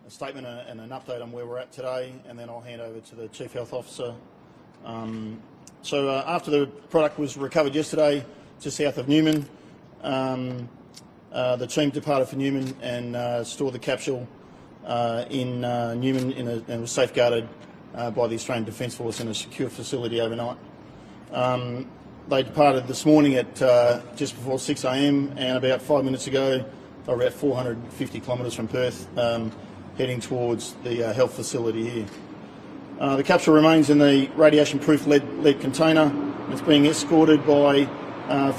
statement and an update on where we're at today, and then I'll hand over to the Chief Health Officer. After the product was recovered yesterday just south of Newman, the team departed for Newman and stored the capsule in Newman and was safeguarded by the Australian Defence Force in a secure facility overnight. They departed this morning at just before 6 a.m. and about 5 minutes ago they were about 450 kilometres from Perth, heading towards the health facility here. The capsule remains in the radiation-proof lead container. It's being escorted by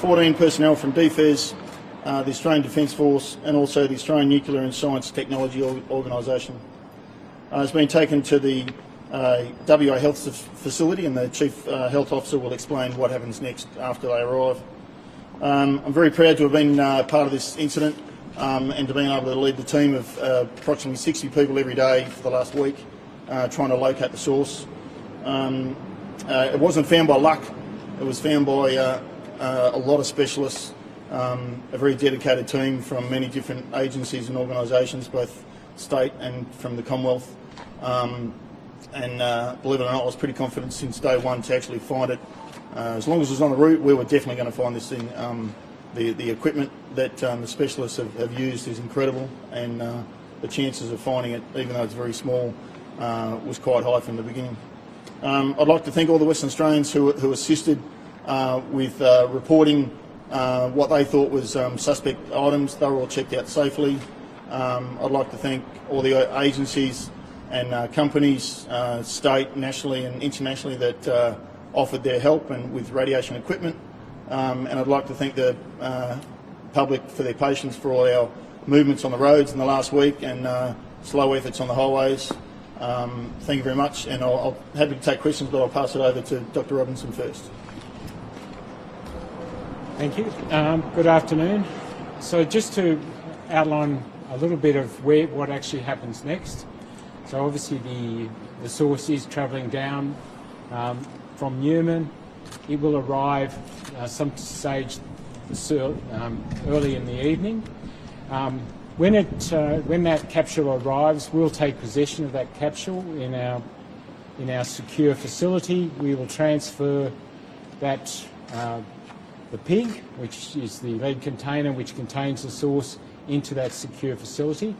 14 personnel from DFES, the Australian Defence Force, and also the Australian Nuclear and Science Technology Organisation. It's been taken to the WA Health facility, and the Chief Health Officer will explain what happens next after they arrive. I'm very proud to have been part of this incident and to be able to lead the team of approximately 60 people every day for the last week trying to locate the source. It wasn't found by luck. It was found by a lot of specialists, a very dedicated team from many different agencies and organisations, both state and from the Commonwealth. Believe it or not, I was pretty confident since day one to actually find it. As long as it was on the route, we were definitely going to find this thing. The equipment that the specialists have used is incredible, and the chances of finding it, even though it's very small, was quite high from the beginning. I'd like to thank all the Western Australians who assisted with reporting what they thought was suspect items. They were all checked out safely. I'd like to thank all the agencies and companies, state, nationally and internationally, that offered their help and with radiation equipment. And I'd like to thank the public for their patience for all our movements on the roads in the last week and slow efforts on the highways. Thank you very much, and I'll happy to take questions, but I'll pass it over to Dr. Robinson first. Thank you. Good afternoon. So just to outline a little bit of what actually happens next. So obviously the source is travelling down from Newman. It will arrive some stage early in the evening. When that capsule arrives, we'll take possession of that capsule in our secure facility. We will transfer that the pig, which is the lead container which contains the source, into that secure facility.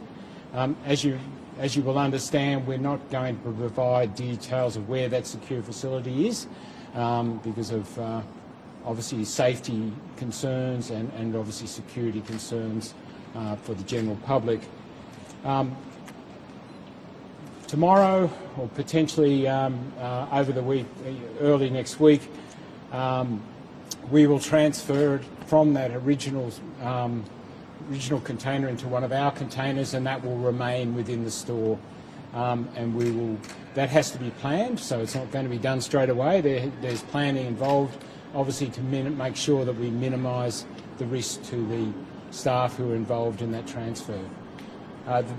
As you will understand, we're not going to provide details of where that secure facility is because of obviously safety concerns and obviously security concerns for the general public. Tomorrow, or potentially over the week, early next week, we will transfer it from that original container into one of our containers, and that will remain within the store. And that has to be planned, so it's not going to be done straight away. There's planning involved, obviously, to make sure that we minimise the risk to the staff who are involved in that transfer.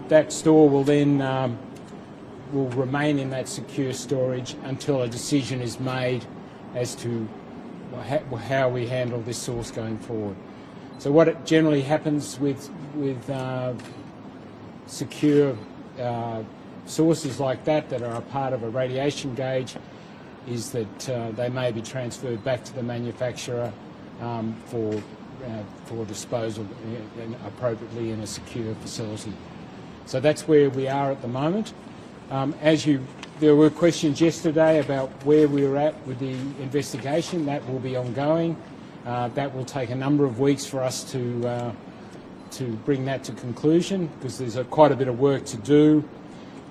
That store will then will remain in that secure storage until a decision is made as to how we handle this source going forward. So what generally happens with secure sources like that are a part of a radiation gauge is that they may be transferred back to the manufacturer for disposal appropriately in a secure facility. So that's where we are at the moment. There were questions yesterday about where we were at with the investigation. That will be ongoing. That will take a number of weeks for us to bring that to conclusion, because there's quite a bit of work to do.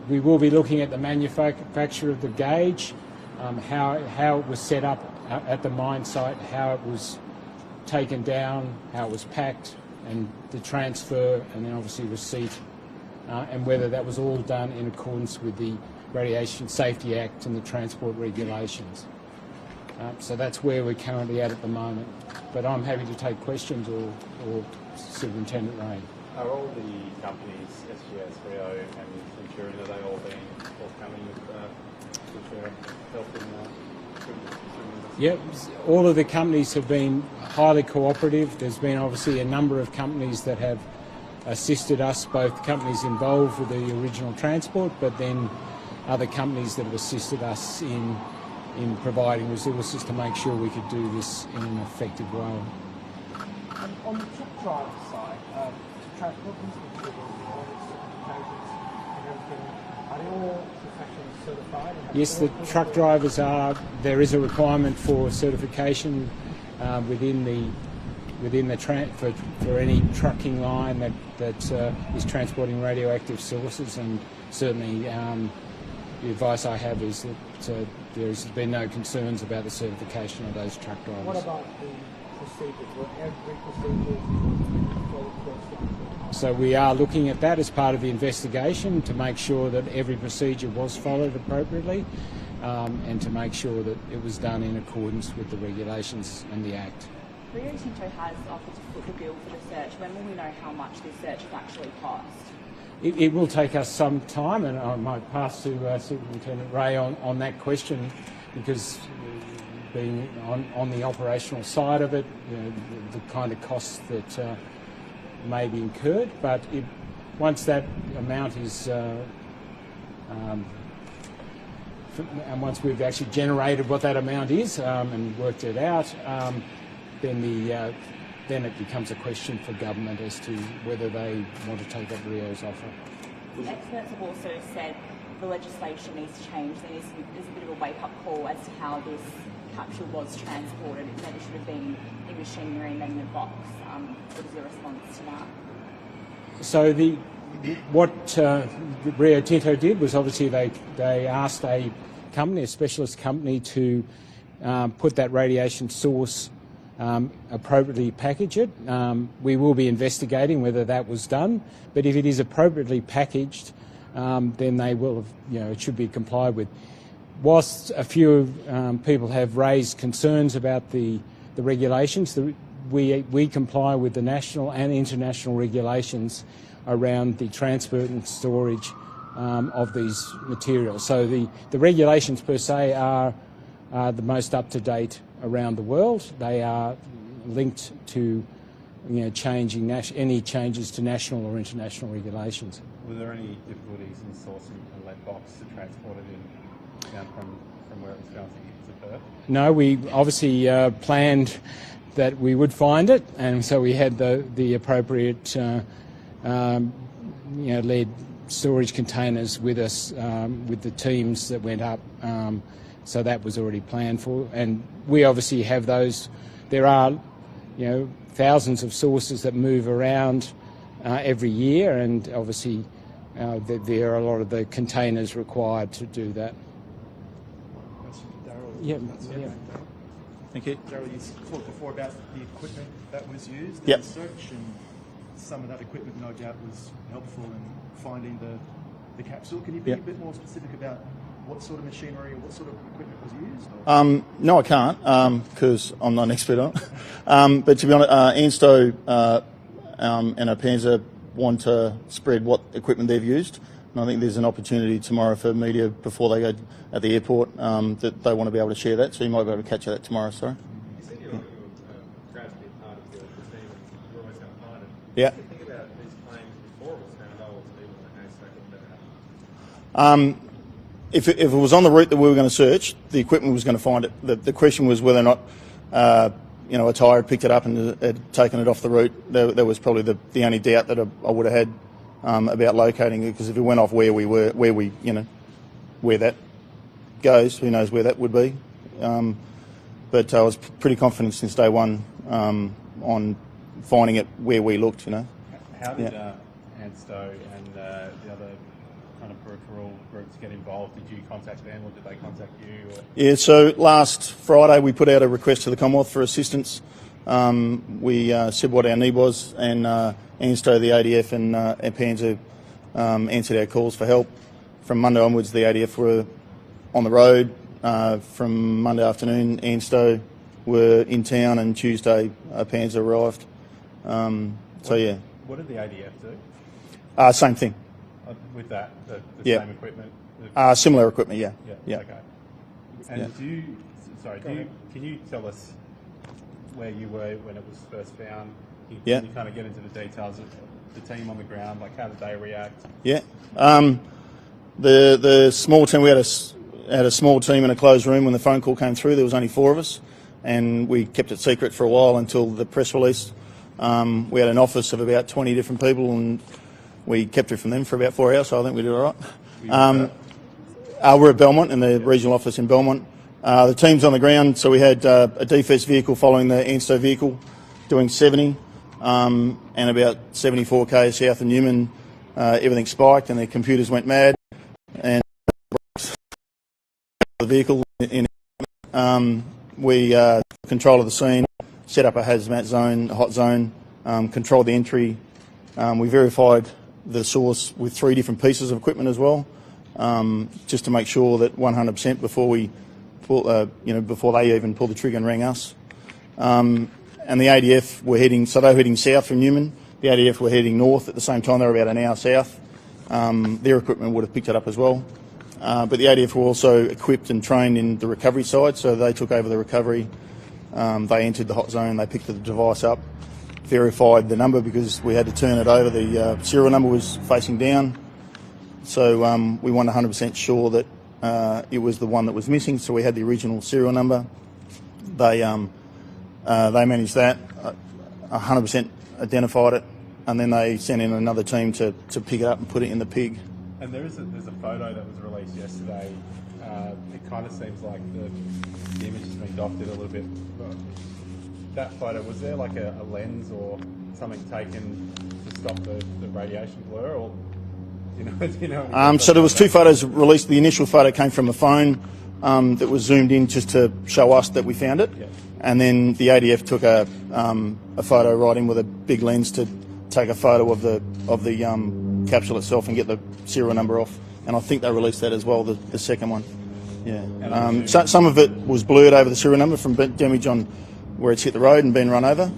We will be looking at the manufacture of the gauge, how it was set up at the mine site, how it was taken down, how it was packed, and the transfer, and then obviously receipt, and whether that was all done in accordance with the Radiation Safety Act and the transport regulations. So that's where we're currently at the moment. But I'm happy to take questions or Superintendent Rain. Are all the companies, SGS, Rio and Centurion, are they all being forthcoming with their help in Yep, all of the companies have been highly cooperative. There's been obviously a number of companies that have assisted us, both companies involved with the original transport, but then other companies that have assisted us in providing resources to make sure we could do this in an effective way. On the truck driver side, transport certifications and everything, are they all professionally certified? Yes, the truck drivers are. There is a requirement for certification for any trucking line that is transporting radioactive sources, and certainly the advice I have is that there's been no concerns about the certification of those truck drivers. What about the procedures? Will every procedure be followed? So we are looking at that as part of the investigation to make sure that every procedure was followed appropriately, and to make sure that it was done in accordance with the regulations and the Act. Rio Tinto has offered to foot the bill for the search. When will we know how much this search has actually cost? It will take us some time, and I might pass to Superintendent Ray on that question, because being on the operational side of it, the kind of costs that may be incurred. But once that amount is, and once we've actually generated what that amount is and worked it out, then it becomes a question for government as to whether they want to take up Rio's offer. Experts have also said the legislation needs to change. There's a bit of a wake-up call as to how this capsule was transported. It maybe should have been in machinery and then in a box. What is your response to that? So what Rio Tinto did was obviously they asked a specialist company, to put that radiation source appropriately package it. We will be investigating whether that was done, but if it is appropriately packaged, then they will have, it should be complied with. Whilst a few people have raised concerns about the regulations, we comply with the national and international regulations around the transport and storage of these materials. So the regulations per se are the most up-to-date around the world. They are linked to changing any changes to national or international regulations. Were there any difficulties in sourcing a lead box to transport it down from where it was going to Perth? No, we obviously planned that we would find it, and so we had the appropriate lead storage containers with us, with the teams that went up. So that was already planned for, and we obviously have those. There are, thousands of sources that move around every year, and obviously there are a lot of the containers required to do that. Yeah. Thank you. Darryl, you talked before about the equipment that was used Yep. in the search, and some of that equipment, no doubt, was helpful in finding the capsule. Can you be a bit more specific about what sort of machinery or what sort of equipment was used? No, I can't, because I'm not an expert on it. But to be honest, ANSTO and APANSA want to spread what equipment they've used. And I think there's an opportunity tomorrow for media before they go at the airport that they want to be able to share that. So you might be able to catch that tomorrow, sorry. You said you're proud to be part of the team and you're always going to find it. Yeah. What do you think about these claims before it was found, even when the ANSTO never happened? If it was on the route that we were going to search, the equipment was going to find it. The question was whether or not, a tyre had picked it up and had taken it off the route. That was probably the only doubt that I would have had about locating it, because if it went off where that goes, who knows where that would be. But I was pretty confident since day one on finding it where we looked, How did ANSTO and the other kind of peripheral groups get involved? Did you contact them or did they contact you? Or? Yeah, so last Friday we put out a request to the Commonwealth for assistance. We said what our need was, and ANSTO, the ADF and PANSA answered our calls for help. From Monday onwards, the ADF were on the road. From Monday afternoon, ANSTO were in town, and Tuesday, PANSA arrived. What did the ADF do? Same thing. With that, the Yeah. same equipment? Similar equipment, yeah. Okay. And can you tell us where you were when it was first found? Can you kind of get into the details of the team on the ground? Like, how did they react? Yeah. The small team, we had a small team in a closed room when the phone call came through. There was only 4 of us, and we kept it secret for a while until the press release. We had an office of about 20 different people, and we kept it from them for about 4 hours, so I think we did all right. We're at Belmont, in the regional office in Belmont. The team's on the ground, so we had a defense vehicle following the ANSTO vehicle, doing 70, and about 74 k's south of Newman. Everything spiked, and their computers went mad, and the vehicle we took control of the scene, set up a hazmat zone, a hot zone, controlled the entry. We verified the source with 3 different pieces of equipment as well, just to make sure that 100% before we before they even pulled the trigger and rang us. And the ADF were heading, so they were heading south from Newman. The ADF were heading north at the same time. They were about an hour south. Their equipment would have picked it up as well. But the ADF were also equipped and trained in the recovery side, so they took over the recovery. They entered the hot zone, they picked the device up, verified the number because we had to turn it over. The serial number was facing down, so we weren't 100% sure that it was the one that was missing, so we had the original serial number. They managed that, 100% identified it, and then they sent in another team to pick it up and put it in the pig. And there's a photo that was released yesterday. It kind of seems like the image has been doctored a little bit. But that photo, was there like a lens or something taken to stop the radiation blur, or do you know? So there was 2 photos released. The initial photo came from a phone that was zoomed in just to show us that we found it, yeah. And then the ADF took a photo right in with a big lens to take a photo of the capsule itself and get the serial number off. And I think they released that as well, the second one. Yeah. Some of it was blurred over the serial number from damage on where it's hit the road and been run over.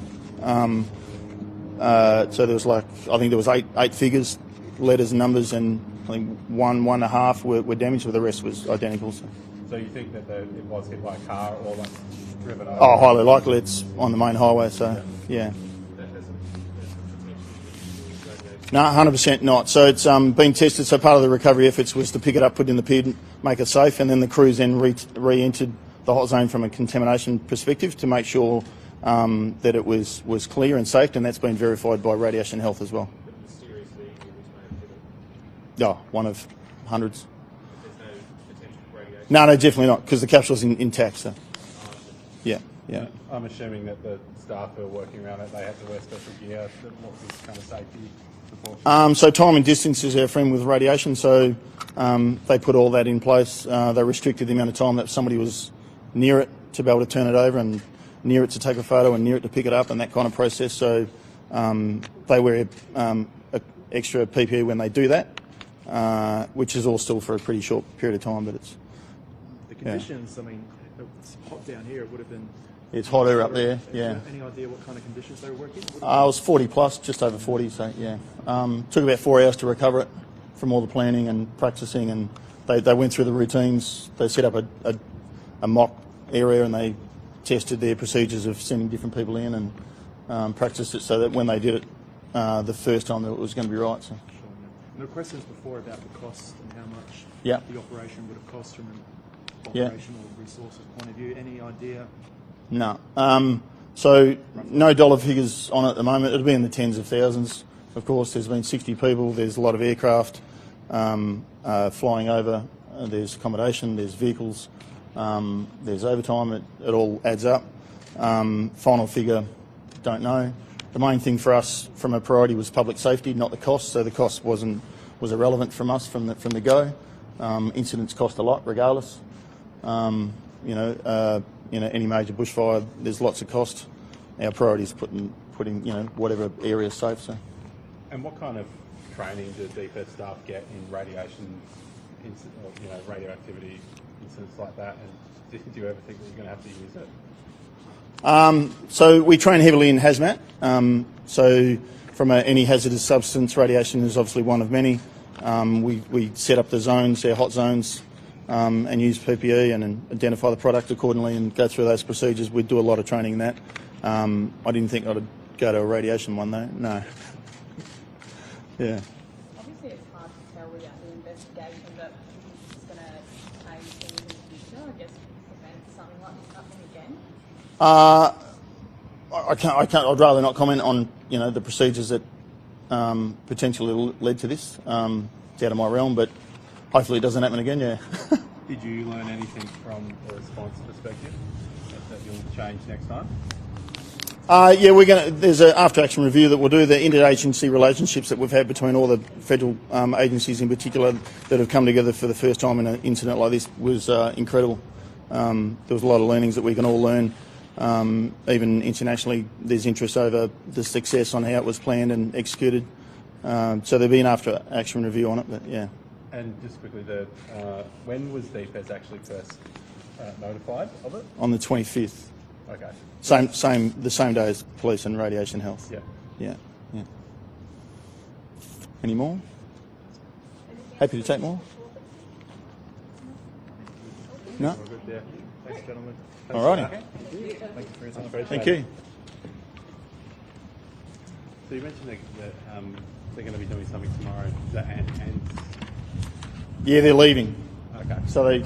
So there was I think there was eight figures, letters and numbers, and I think one and a half were damaged, but the rest was identical. So you think that it was hit by a car or driven over? Oh, highly likely. It's on the main highway, so yeah. No, 100% not. So it's been tested. So part of the recovery efforts was to pick it up, put it in the pit, make it safe, and then the crews then re-entered the hot zone from a contamination perspective to make sure that it was clear and safe, and that's been verified by Radiation Health as well. Yeah, one of hundreds. No, definitely not, because the capsule's intact. So, yeah. I'm assuming that the staff who are working around it, they have to wear special gear. What was this kind of safety precaution? So time and distance is our friend with radiation, so they put all that in place. They restricted the amount of time that somebody was near it to be able to turn it over, and near it to take a photo, and near it to pick it up, and that kind of process. So they wear extra PPE when they do that, which is all still for a pretty short period of time, but it's... The conditions, I mean, it's hot down here, it would have been... It's hotter up there, yeah. Any idea what kind of conditions they were working in? It was 40 plus, just over 40, so yeah. Took about 4 hours to recover it from all the planning and practicing, and they went through the routines. They set up a mock area, and they tested their procedures of sending different people in, and practiced it so that when they did it the first time, that it was going to be right. So. Sure, yeah. And there were questions before about the cost and how much the operation would have cost from an operational resources point of view. Any idea? No. So no dollar figures on it at the moment. It'll be in the tens of thousands. Of course, there's been 60 people. There's a lot of aircraft flying over. There's accommodation. There's vehicles. There's overtime. It all adds up. Final figure, don't know. The main thing for us from a priority was public safety, not the cost. So the cost was irrelevant from us from the go. Incidents cost a lot, regardless. Any major bushfire, there's lots of cost. Our priority is putting whatever area is safe. So. And what kind of training do DFED staff get in radiation, radioactivity incidents like that? And do you ever think that you're going to have to use it? So we train heavily in hazmat. So from any hazardous substance, radiation is obviously one of many. We set up the zones, our hot zones, and use PPE and identify the product accordingly and go through those procedures. We do a lot of training in that. I didn't think I'd go to a radiation one though. No. Yeah. Obviously, it's hard to tell without the investigation, but it's going to change things in the future, I guess, prevent something like this happening again. I can't. I'd rather not comment on the procedures that potentially led to this. It's out of my realm, but hopefully it doesn't happen again. Yeah. Did you learn anything from a response perspective that you'll change next time? Yeah, there's an after-action review that we'll do. The interagency relationships that we've had between all the federal agencies in particular that have come together for the first time in an incident like this was incredible. There was a lot of learnings that we can all learn. Even internationally, there's interest over the success on how it was planned and executed. So there'll be an after-action review on it, but yeah. And just quickly, when was DFS actually first notified of it? On the 25th. Okay. The same day as police and radiation health. Yeah. Yeah. Any more? Happy to take more? No? All good, yeah. Thanks, gentlemen. All righty. Thank you for your time. Thank you. So you mentioned that they're going to be doing something tomorrow. Is that and Yeah, they're leaving. okay. So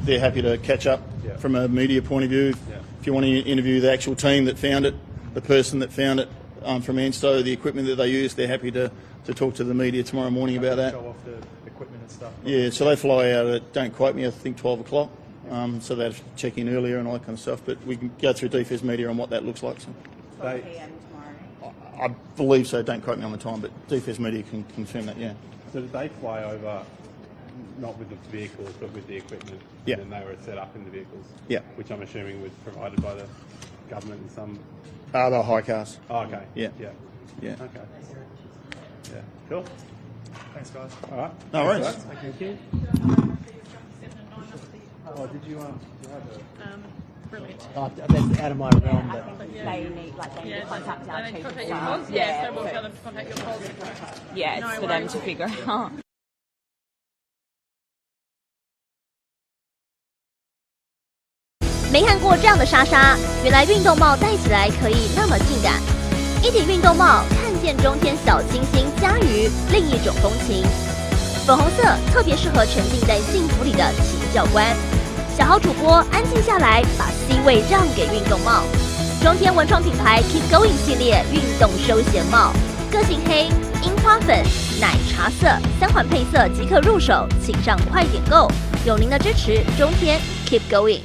they're happy to catch up from a media point of view. Yeah. If you want to interview the actual team that found it, the person that found it from ANSTO, the equipment that they used, they're happy to talk to the media tomorrow morning about that. Show off the equipment and stuff. Yeah, so they fly out at, don't quote me, I think 12 o'clock. So they have to check in earlier and all that kind of stuff. But we can go through DFS media on what that looks like. So. 12 p.m. tomorrow. I believe so. Don't quote me on the time, but DFS media can confirm that, yeah. So did they fly over, not with the vehicles, but with the equipment? Yeah. And then they were set up in the vehicles? Yeah. Which I'm assuming was provided by the government in some... They're high cars. Oh, okay. Yeah. Yeah. Yeah. Okay. Yeah. Cool. Thanks, guys. All right. No worries. Thank you. Oh, did you have Brilliant. That's out of my realm. I think they need to contact our chief of Contact your staff. calls? Yeah, so we'll tell them to contact your calls. Yeah, it's No for them worries. to figure out. 没看过这样的莎莎，原来运动帽戴起来可以那么性感。一顶运动帽，看见中天小清新加于另一种风情。粉红色特别适合沉浸在幸福里的请教官。小豪主播安静下来，把 C 位让给运动帽。中天文创品牌 Keep Going 系列运动休闲帽，个性黑、樱花粉、奶茶色3款配色即可入手，请上快点购。有您的支持，中天 Keep Going。